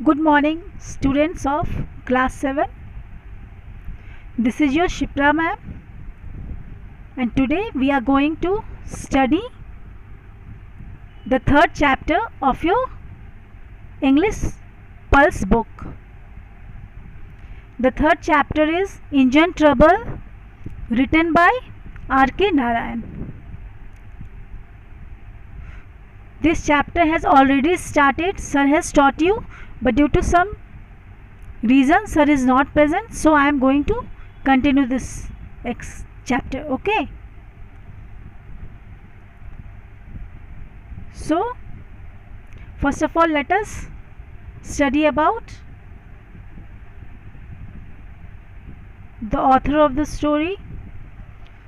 Good morning, students of class 7. This is your Shipra ma'am, and today we are going to study the third chapter of your English Pulse book. The third chapter is Engine Trouble, written by R.K. Narayan. This chapter has already started. Sir has taught you, but due to some reason sir is not present, so I am going to continue this chapter. Okay, so first of all let us study about the author of the story.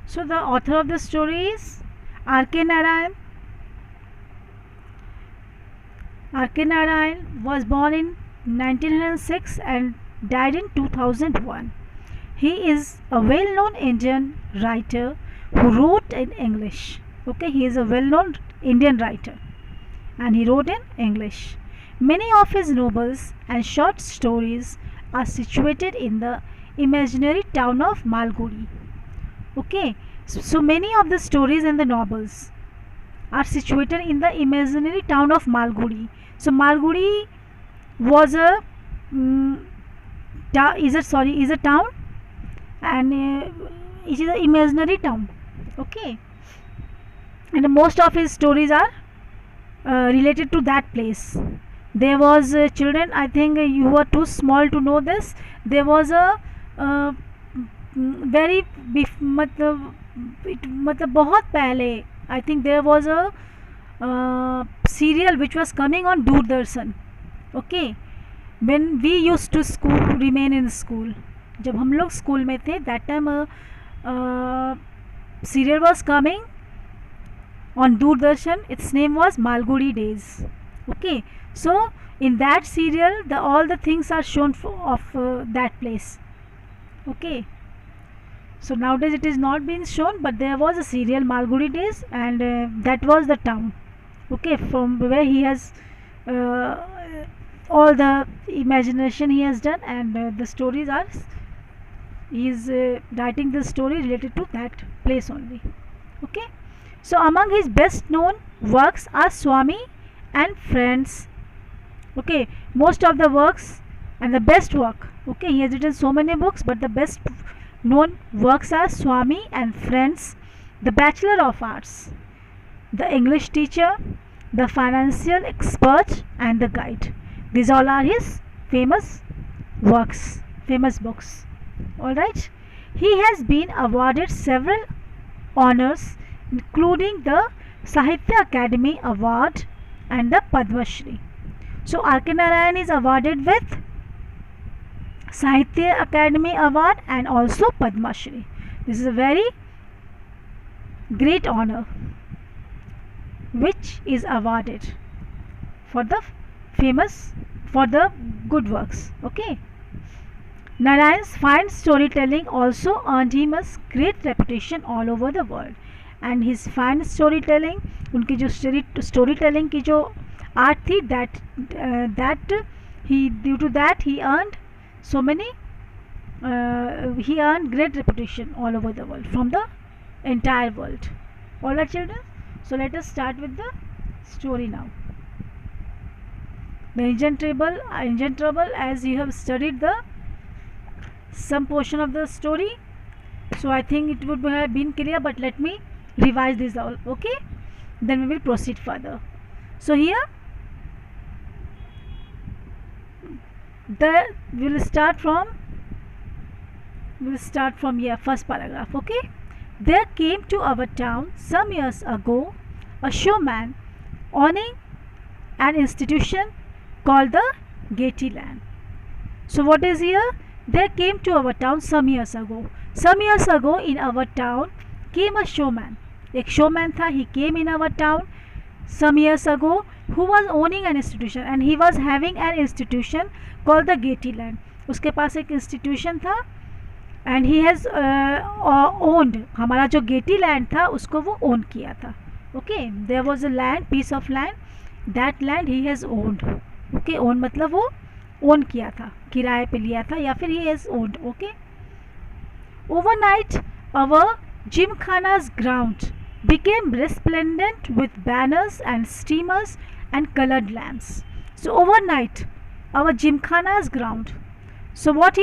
So the author of the story is R.K. Narayan. R.K. Narayan was born in 1906 and died in 2001. He is a well-known Indian writer who wrote in English. Okay, he is a well-known Indian writer and he wrote in English. Many of his novels and short stories are situated in the imaginary town of Malgudi. Okay, so many of the stories and the novels are situated in the imaginary town of Malgudi. So Malgudi was a is a town, and it is an imaginary town. Okay, and most of his stories are related to that place. There was children, I think you were too small to know this. There was a very मतलब बहुत पहले, I think there was a serial which was coming on Doordarshan. Okay, when we used to remain in school, जब हम लोग school में थे, that time serial was coming on Doordarshan. Its name was Malgudi Days. Okay, so in that serial all the things are shown of that place. Okay, so nowadays it is not being shown, but there was a serial Malgudi Days, and that was the town. Okay, from where he has all the imagination he has done, and the stories are he is writing the story related to that place only. Okay, so among his best known works are Swami and Friends. Okay, most of the works and the best work. Okay, he has written so many books, but the best known works are Swami and Friends, The Bachelor of Arts, The English Teacher, The Financial Expert, and The Guide. These all are his famous works, famous books. Alright, he has been awarded several honors, including the Sahitya Academy Award and the Padma Shri. So R.K. Narayan is awarded with Sahitya Academy Award and also Padma Shri. This is a very great honor which is awarded for the good works. Okay, Narayan's fine storytelling also earned him a great reputation all over the world, and his fine storytelling, उनकी जो storytelling की जो art थी, due to that he earned so many he earned great reputation all over the world, from the entire world. Alright children, so let us start with the story now. The engine trouble, as you have studied the some portion of the story, so I think it would have been clear, but let me revise this all. Okay, then we will proceed further. So here we will start from here, first paragraph. Okay, there came to our town some years ago a showman owning an institution called the Gatelyand. So what is here? There came to our town some years ago. Some years ago in our town came a showman. एक showman था, he came in our town some years ago, who was owning an institution, and he was having an institution called the Gatelyand. उसके पास एक institution था, and he has owned, हमारा जो Gatelyand था उसको वो own किया था. Okay, there was a land, piece of land, that land he has owned. Okay, own मतलब वो ओन किया था, किराए पे लिया था, या फिर he has owned. Okay. Overnight our Gymkhana's ground became resplendent with banners and streamers and colored lamps. So overnight our gymkhana's ground. So what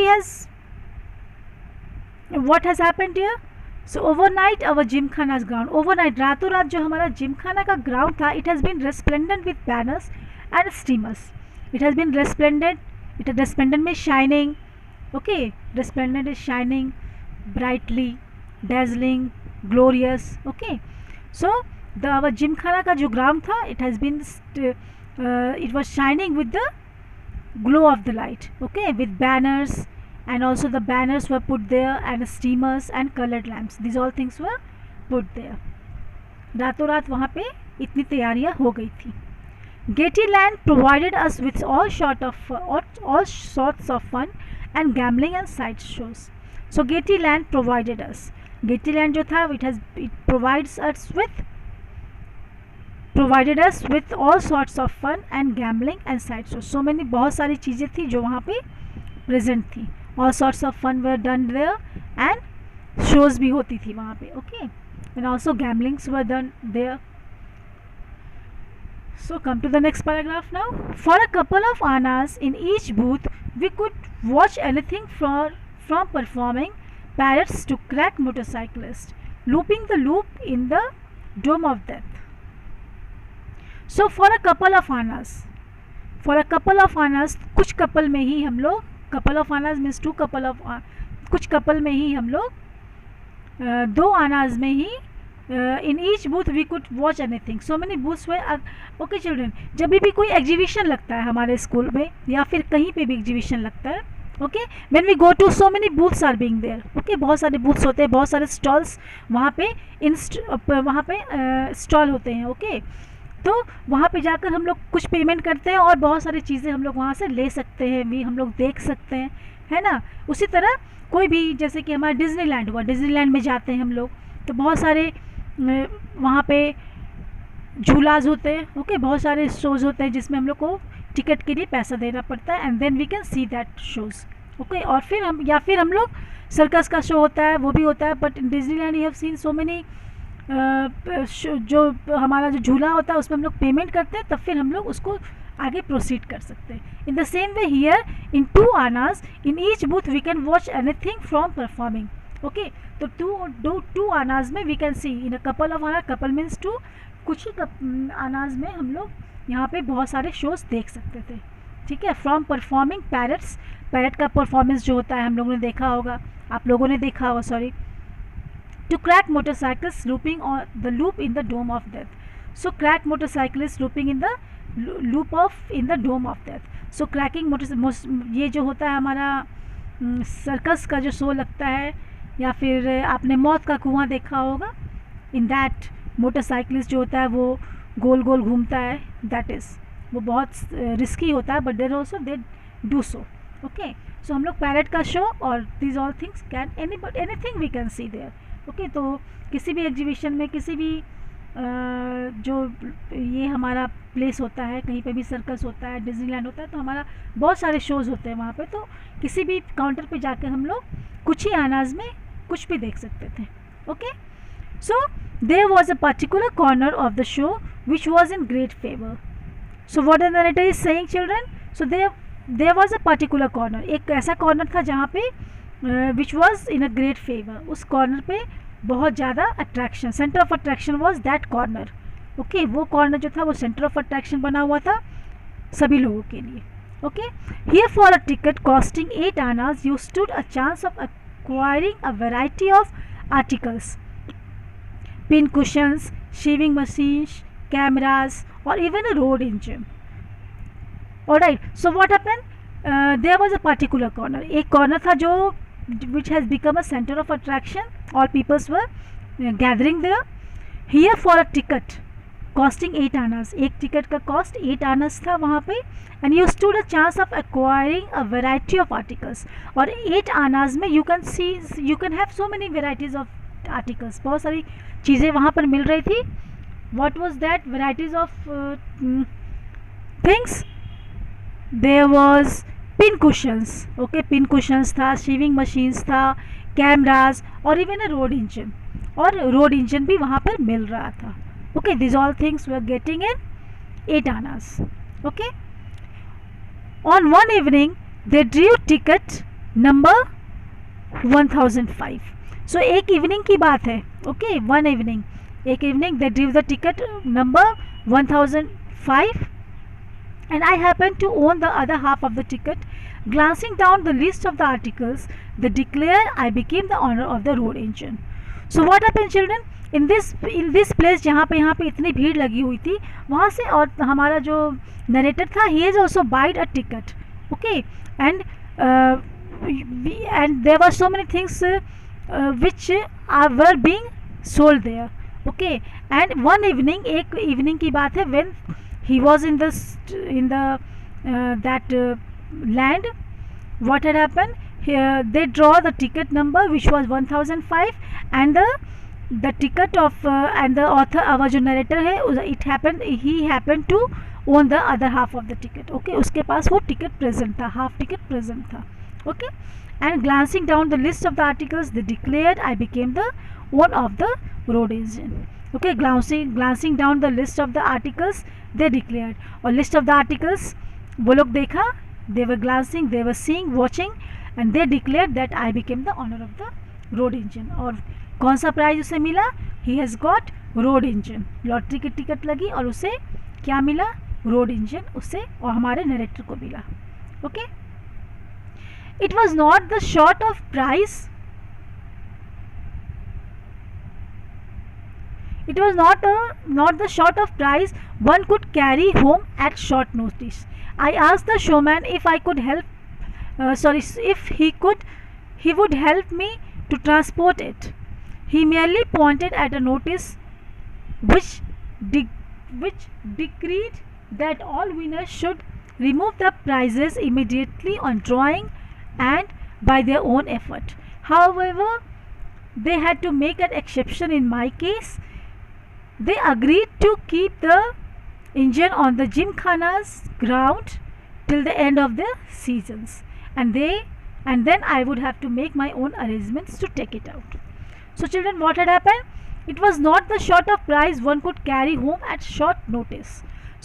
has happened here? So overnight our gymkhana's ground, overnight रातों रात जो हमारा जिमखाना का ground था, it has been resplendent with banners and streamers. It has been resplendent. Resplendent means shining. Okay, resplendent is shining, brightly, dazzling, glorious. Okay, so our gymkhana का जो ground था, it has been it was shining with the glow of the light. Okay, with banners, and also the banners were put there, and streamers and colored lamps, these all things were put there. रातों रात वहाँ पे इतनी तैयारियाँ हो गई थी. Gatelyland provided us with all sorts of fun and gambling and side shows. So Gatelyland provided us. Gatelyland जो था, it provided us with all sorts of fun and gambling and side shows. So many, बहुत सारी चीज़ें थी जो वहाँ पे present थी. All sorts of fun were done there and shows भी होती थी वहाँ पे. Okay, and also gamblings were done there. So come to the next paragraph now. For a couple of annas in each booth, we could watch anything from performing parrots to crack motorcyclists, looping the loop in the dome of death. So for a couple of annas, कुछ couple में ही हम लोग, couple of annas means two couple of, कुछ couple में ही हम लोग, दो annas में ही, in each booth we could watch anything. So many booths were. Okay children, जब भी कोई एग्जीबिशन लगता है हमारे स्कूल में या फिर कहीं पे भी एग्जीबिशन लगता है, okay, when we go to, so many booths are being there. Okay, बहुत सारे बूथ्स होते हैं, बहुत सारे स्टॉल्स वहाँ पे स्टॉल होते हैं. ओके, तो वहाँ पे जाकर हम लोग कुछ पेमेंट करते हैं और बहुत सारी चीज़ें हम लोग वहाँ से ले सकते हैं भी, हम लोग देख सकते हैं, है ना. उसी तरह कोई भी, जैसे कि हमारा डिज्नीलैंड हुआ, डिज्नीलैंड में जाते हैं हम लोग तो बहुत सारे वहाँ पे झूलाज होते हैं. ओके, बहुत सारे शोज़ होते हैं जिसमें हम लोग को टिकट के लिए पैसा देना पड़ता है, and then we can see that shows. Okay, और फिर हम लोग सर्कस का शो होता है, वो भी होता है. But in Disneyland you have seen so many, जो हमारा जो झूला होता है उसमें हम लोग पेमेंट करते हैं, तब फिर हम लोग उसको आगे प्रोसीड कर सकते हैं. In the same way here in two annas in each booth we can watch anything from performing. Okay, तो टू आनाज में we can see in a couple of anna, couple means two, कुछ ही आनाज में हम लोग यहाँ पे बहुत सारे शोज़ देख सकते थे. ठीक है, फ्रॉम परफॉर्मिंग पैरट्स, पैरट का परफॉर्मेंस जो होता है हम लोगों ने देखा होगा, आप लोगों ने देखा होगा, sorry, to crack motorcycles looping on the loop in the dome of death. So crack motorcyclists looping in the loop in the dome of death. So cracking ये जो होता है हमारा सर्कस का जो शो लगता है, या फिर आपने मौत का कुआं देखा होगा, इन दैट मोटरसाइकिलिस्ट जो होता है वो गोल गोल घूमता है, दैट इज़, वो बहुत रिस्की होता है, but there also they do so. Okay, so हम लोग पैरट का शो और these all things can anything we can see there. Okay, तो किसी भी एग्जीबिशन में, किसी भी जो ये हमारा प्लेस होता है, कहीं पे भी सर्कस होता है, डिज्नीलैंड होता है, तो हमारा बहुत सारे शोज़ होते हैं वहाँ पे. तो किसी भी काउंटर पे जाकर हम लोग कुछ ही आनाज में कुछ भी देख सकते थे. Okay, so there was a particular corner of the show which was in great favour. So what the narrator is saying children, so there was a particular corner, एक ऐसा कॉर्नर था जहाँ पे which was in a great favour, उस corner पे बहुत ज़्यादा attraction, centre of attraction was that corner. Okay, वो कॉर्नर जो था वो सेंटर ऑफ अट्रैक्शन बना हुआ था सभी लोगों के लिए. Okay, here for a ticket costing 8 आनाज you stood a chance of acquiring a variety of articles, pin cushions, shaving machines, cameras, or even a road engine. Alright, so what happened? There was a particular corner, एक corner था जो which has become a center of attraction. All peoples were gathering there. Here for a ticket costing 8 आनाज, एक ticket का cost 8 आनाज था वहाँ पे, and you stood a chance of acquiring a variety of articles. और 8 आनाज में you can have so many varieties of articles, बहुत सारी चीज़ें वहाँ पर मिल रही थी. What was that varieties of things? There was pin cushions, okay, pin cushions था, शेविंग मशीन्स था, कैमराज और इवन अ रोड इंजन, और रोड इंजन भी वहाँ पर मिल रहा था. Okay, this all things we are getting in 8 annas. Okay, on one evening they drew ticket number 1005. So एक इवनिंग की बात है. ओके, वन इवनिंग, एक evening they drew the ticket number 1005 and I happened to own the other half of the ticket. Glancing down the list of the articles, they declare I became the owner of the road engine. So what happened, children? In this place, जहाँ पे इतनी भीड़ लगी हुई थी, वहाँ से, और हमारा जो नरेटर था, he has also bought a ticket. Okay, and and there were so many things which were being sold there. Okay, and one evening, एक evening की बात है, when he was in the that land, what had happened? Here they draw the ticket number which was 1005, and the ticket of and the author, our जो narrator है, he happened to own the other half of the ticket. Okay, उसके पास वो ticket present था, half ticket present था. Okay, and glancing down the list of the articles, they declared I became the owner of the road engine. Okay, glancing down the list of the articles, they declared, or list of the articles, वो लोग देखा, they were glancing, they were seeing, watching, and they declared that I became the owner of the road engine. और कौन सा prize उसे मिला? He has got road engine. Lottery की ticket लगी और उसे क्या मिला? रोड इंजन उसे और हमारे नरेटर को मिला. Okay, it was not the short of price, it was not the sort of price one could carry home at short notice. I asked the showman if I could help, if he would help me to transport it. He merely pointed at a notice which decreed that all winners should remove the prizes immediately on drawing and by their own effort. However, they had to make an exception in my case. They agreed to keep the engine on the Gymkhana's ground till the end of the seasons, and then I would have to make my own arrangements to take it out. So children, what had happened? It was not the sort of price one could carry home at short notice.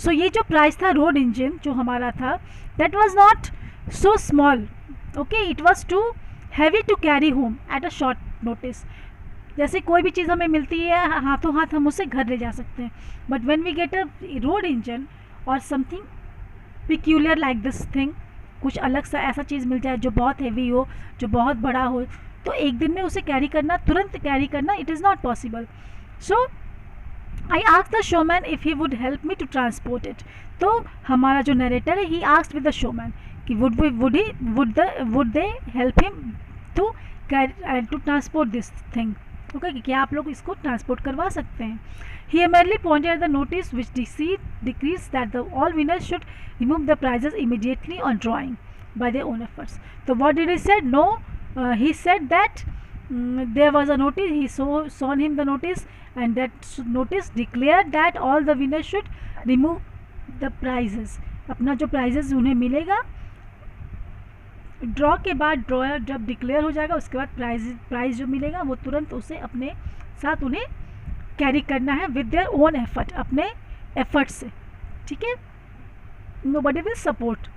So ये जो price था road engine जो हमारा था, that was not so small. Okay, it was too heavy to carry home at a short notice. जैसे कोई भी चीज़ हमें मिलती है हाथों हाथ हम उसे घर ले जा सकते हैं, but when we get a road engine और something peculiar like this thing, कुछ अलग सा ऐसा चीज़ मिल जाए जो बहुत हैवी हो, जो बहुत बड़ा हो, तो एक दिन में उसे कैरी करना, तुरंत कैरी करना, it is not possible. So I asked the showman if he would help me to transport it. तो हमारा जो नरेटर है, he asked with the showman कि would they help him to transport this thing. Okay, कि क्या आप लोग इसको ट्रांसपोर्ट करवा सकते हैं. He merely pointed at the notice which decrees that all winners should remove the prizes immediately on drawing by their own efforts. So what did he said? No, he said that there was a notice. He shown him the notice, and that notice declared that all the winners should remove the prizes. अपना जो prizes उन्हें मिलेगा draw के बाद, dryer जब declare हो जाएगा उसके बाद प्राइज जो मिलेगा वो तुरंत उसे अपने साथ उन्हें कैरी करना है विद देयर ओन एफर्ट, अपने एफर्ट से. ठीक है, nobody will support,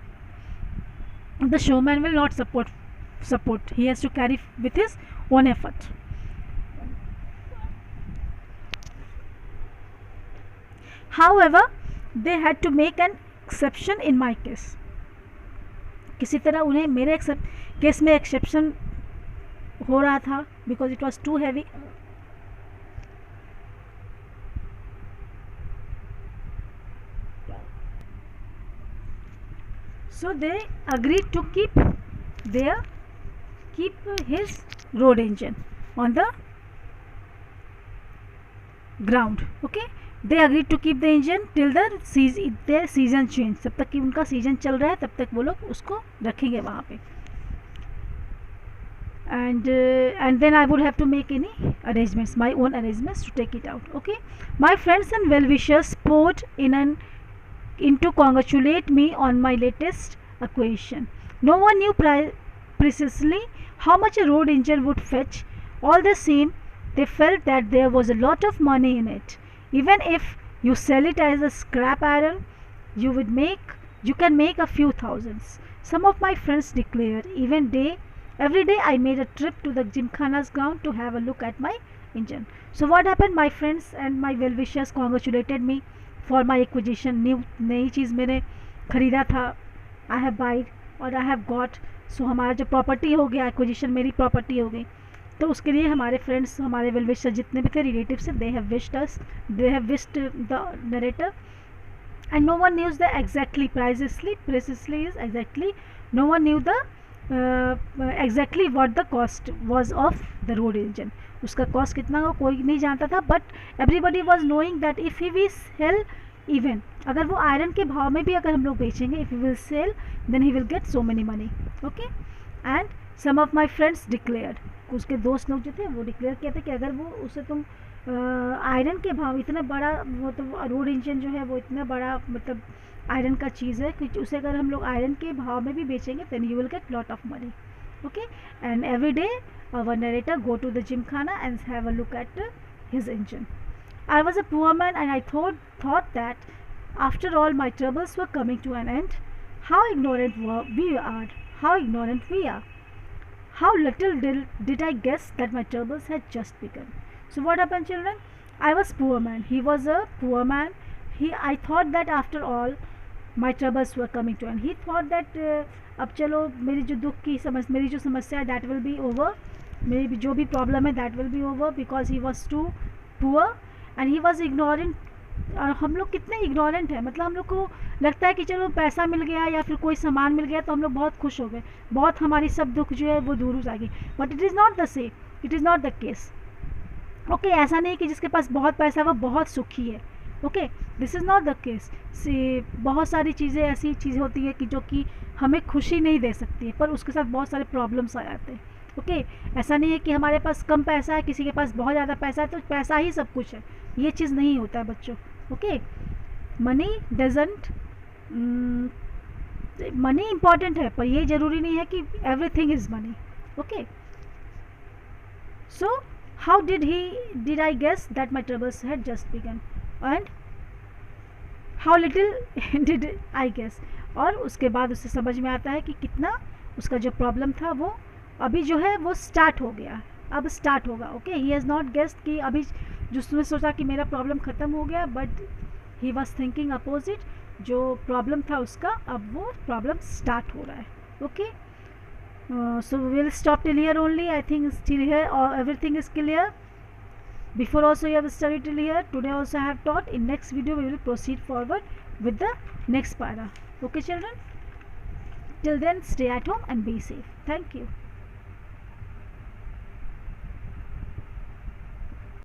the showman will not support, he has to carry with his own effort. However, they had to make an exception in my case. किसी तरह उन्हें मेरे case में exception हो रहा था because it was too heavy. So they agreed to keep his road engine on the ground. Okay, they agree to keep the engine till their season change. जब तक कि उनका सीजन चल रहा है तब तक वो लोग उसको रखेंगे वहाँ पे. and then I would have to make any arrangements, my own arrangements to take it out. Okay, my friends and well-wishers poured in to congratulate me on my latest acquisition. No one knew precisely how much a road engine would fetch. All the same, they felt that there was a lot of money in it. Even if you sell it as a scrap iron, you can make a few thousands. Some of my friends declared every day I made a trip to the Gymkhana's ground to have a look at my engine. So what happened? My friends and my well wishers congratulated me for my acquisition. नई चीज़ मैंने खरीदा था. I have buy और I have got. सो हमारा जो property हो गया, acquisition मेरी प्रॉपर्टी हो गई. तो उसके लिए हमारे फ्रेंड्स, हमारे वेल विशर जितने भी थे, रिलेटिव्स से, they have wished the narrator. And no one knows the exactly precisely is exactly, no one knew the exactly what the cost was of the road engine. उसका cost कितना हो कोई नहीं जानता था, but everybody was knowing that if he we sell, even अगर वो iron के भाव में भी अगर हम लोग बेचेंगे, if you will sell then he will get so many money. Okay. And some of my friends declared, उसके दोस्त लोग जो थे वो डिक्लेयर किया था कि अगर वो उसे तुम आयरन के भाव, इतना बड़ा वो तो रोड इंजन जो है वो इतना बड़ा मतलब आयरन का चीज़ है कि उसे अगर हम लोग आयरन के भाव में भी बेचेंगे then you will get lot of money. Okay. And every day our narrator go to the Gymkhana and have a look at his engine. I was a poor man and I thought that after all my troubles were coming to an end. How ignorant we are. How ignorant we are. How little did I guess that my troubles had just begun. So what happened, children? I was poor man. He was a poor man. I thought that after all my troubles were coming to an end. He thought that अब चलो मेरी जो दुख की मेरी जो समस्या है that will be over. मेरी जो भी प्रॉब्लम है that will be over, because he was too poor and he was ignorant. और हम लोग कितने इग्नोरेंट हैं, मतलब हम लोग को लगता है कि चलो पैसा मिल गया या फिर कोई सामान मिल गया तो हम लोग बहुत खुश हो गए, बहुत हमारी सब दुख जो है वो दूर हो जाएगी. But it is not the same, it is not the case. Okay. ऐसा नहीं कि जिसके पास बहुत पैसा वो बहुत सुखी है. Okay. This is not the case. से बहुत सारी चीज़ें ऐसी चीज़ें होती है कि जो कि हमें खुशी नहीं दे सकती है, पर उसके साथ बहुत सारे प्रॉब्लम्स आ जाते हैं. ओके. ऐसा नहीं है कि हमारे पास कम पैसा है, किसी के पास बहुत ज़्यादा पैसा है तो पैसा ही सब कुछ है, ये चीज़ नहीं होता है बच्चों. Okay. Money doesn't, money important है पर ये ज़रूरी नहीं है कि everything is money. Okay. So how did I guess that my troubles had just begun and how little did I guess. और उसके बाद उससे समझ में आता है कि कितना उसका जो प्रॉब्लम था वो अभी जो है वो स्टार्ट हो गया, अब स्टार्ट होगा. Okay. He has not guessed कि अभी जिसने सोचा कि मेरा प्रॉब्लम ख़त्म हो गया, but he was thinking opposite. जो प्रॉब्लम था उसका अब वो प्रॉब्लम स्टार्ट हो रहा है. Okay. So we will stop till here only. I think till here और everything is clear. Before also you have studied till here. Today also I have taught. In next video we will proceed forward with the next para. Okay children. Till then stay at home and be safe. Thank you.